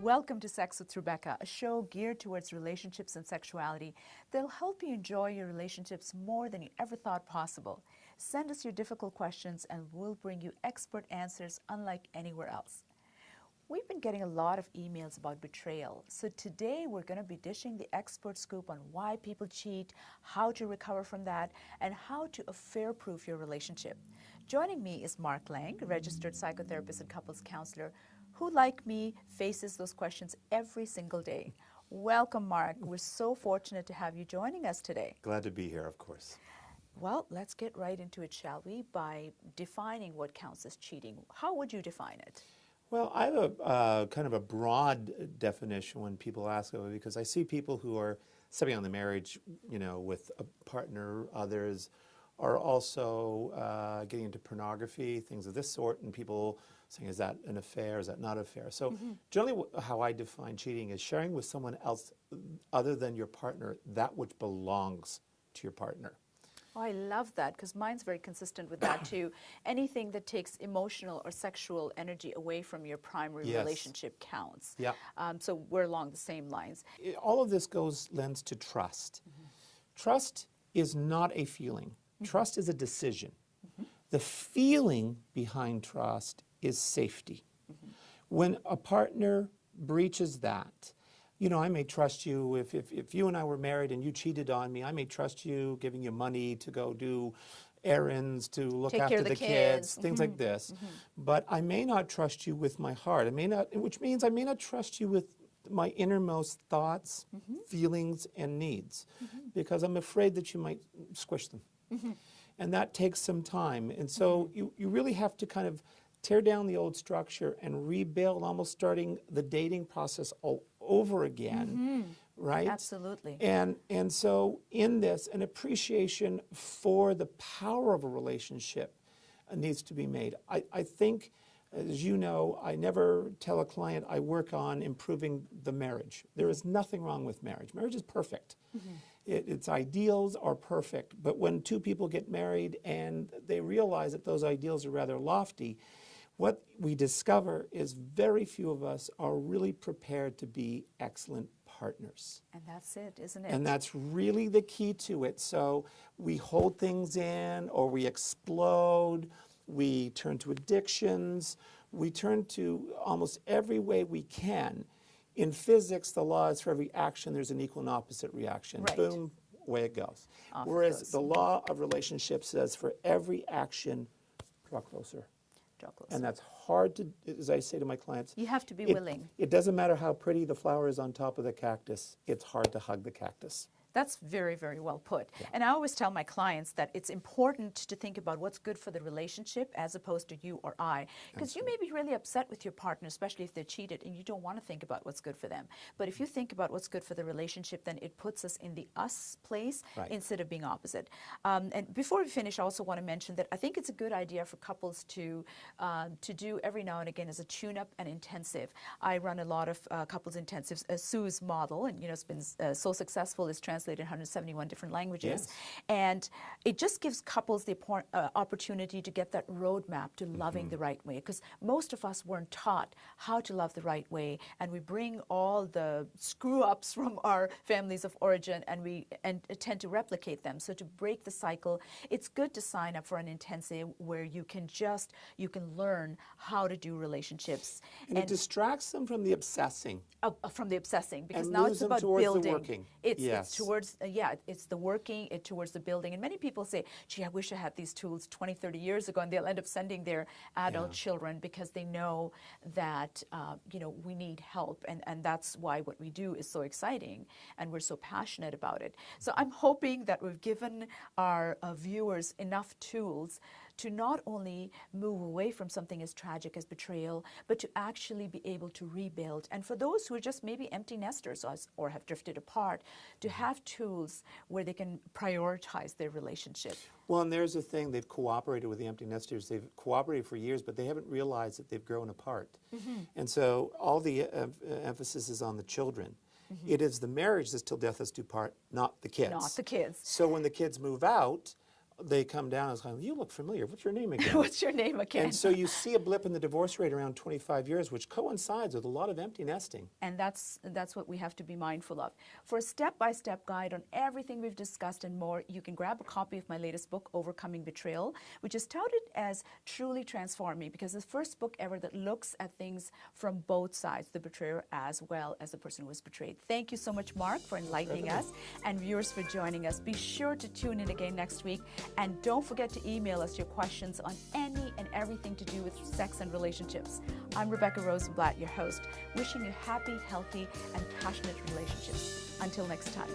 Welcome to Sex with Rebecca, a show geared towards relationships and sexuality that'll help you enjoy your relationships more than you ever thought possible. Send us your difficult questions and we'll bring you expert answers unlike anywhere else. We've been getting a lot of emails about betrayal, so today we're going to be dishing the expert scoop on why people cheat, how to recover from that, and how to affair-proof your relationship. Joining me is Mark Lang, a registered psychotherapist and couples counselor, who, like me, faces those questions every single day. Welcome, Mark. We're so fortunate to have you joining us today. Glad to be here, of course. Well, let's get right into it, shall we, by defining what counts as cheating. How would you define it? Well, I have a kind of a broad definition when people ask about it, because I see people who are stepping on the marriage, with a partner. Others are also getting into pornography, things of this sort, and people saying, is that an affair, is that not an affair? So generally how I define cheating is sharing with someone else other than your partner that which belongs to your partner. Oh, I love that, because mine's very consistent with that too. Anything that takes emotional or sexual energy away from your primary relationship counts. Yeah. So we're along the same lines. All of this lends to trust. Trust is not a feeling. Trust is a decision. The feeling behind trust is safety. When a partner breaches that, I may trust you if you and I were married and you cheated on me, I may trust you giving you money to go do errands, to look after the kids, things like this. But I may not trust you with my heart. Which means I may not trust you with my innermost thoughts, feelings, and needs, because I'm afraid that you might squish them. And that takes some time. And so you really have to kind of tear down the old structure and rebuild, almost starting the dating process all over again, right? Absolutely. And so in this, an appreciation for the power of a relationship needs to be made. I think, as you know, I never tell a client I work on improving the marriage. There is nothing wrong with marriage. Marriage is perfect. Its ideals are perfect. But when two people get married and they realize that those ideals are rather lofty, what we discover is very few of us are really prepared to be excellent partners. And that's it, isn't it? And that's really the key to it. So we hold things in, or we explode, we turn to addictions, we turn to almost every way we can. In physics, the law is for every action, there's an equal and opposite reaction. Right. Boom, away it goes. Off Whereas it goes. the law of relationships says for every action, draw closer. Draw closer. And that's hard to, as I say to my clients. You have to be willing. It doesn't matter how pretty the flower is on top of the cactus. It's hard to hug the cactus. That's very, very well put. Yeah. And I always tell my clients that it's important to think about what's good for the relationship as opposed to you or I. Because you may be really upset with your partner, especially if they're cheated, and you don't want to think about what's good for them. But if you think about what's good for the relationship, then it puts us in the us place instead of being opposite. And before we finish, I also want to mention that I think it's a good idea for couples to do every now and again as a tune-up and intensive. I run a lot of couples intensives, Sue's model, and it's been so successful, it's translated in 171 different languages. And it just gives couples the opportunity to get that roadmap to loving the right way, because most of us weren't taught how to love the right way, and we bring all the screw-ups from our families of origin and we tend to replicate them. So to break the cycle, it's good to sign up for an intensive where you can learn how to do relationships. And it distracts them from the obsessing. Because and now it's about building. The working. It's towards it's the working, towards the building. And many people say, gee, I wish I had these tools 20, 30 years ago, and they'll end up sending their adult children because they know that we need help, and that's why what we do is so exciting and we're so passionate about it. So I'm hoping that we've given our viewers enough tools to not only move away from something as tragic as betrayal, but to actually be able to rebuild. And for those who are just maybe empty nesters or have drifted apart, to have tools where they can prioritize their relationship. Well, and there's the thing, they've cooperated with the empty nesters. They've cooperated for years, but they haven't realized that they've grown apart. And so all the emphasis is on the children. It is the marriage that's till death us do part, not the kids. Not the kids. So when the kids move out, they come down and it's like, you look familiar. What's your name again? What's your name again? And so you see a blip in the divorce rate around 25 years, which coincides with a lot of empty nesting. And that's what we have to be mindful of. For a step-by-step guide on everything we've discussed and more, you can grab a copy of my latest book, Overcoming Betrayal, which is touted as truly transforming because it's the first book ever that looks at things from both sides, the betrayer as well as the person who was betrayed. Thank you so much, Mark, for enlightening us, and viewers for joining us. Be sure to tune in again next week, and don't forget to email us your questions on any and everything to do with sex and relationships. I'm Rebecca Rosenblatt, your host, wishing you happy, healthy, and passionate relationships. Until next time.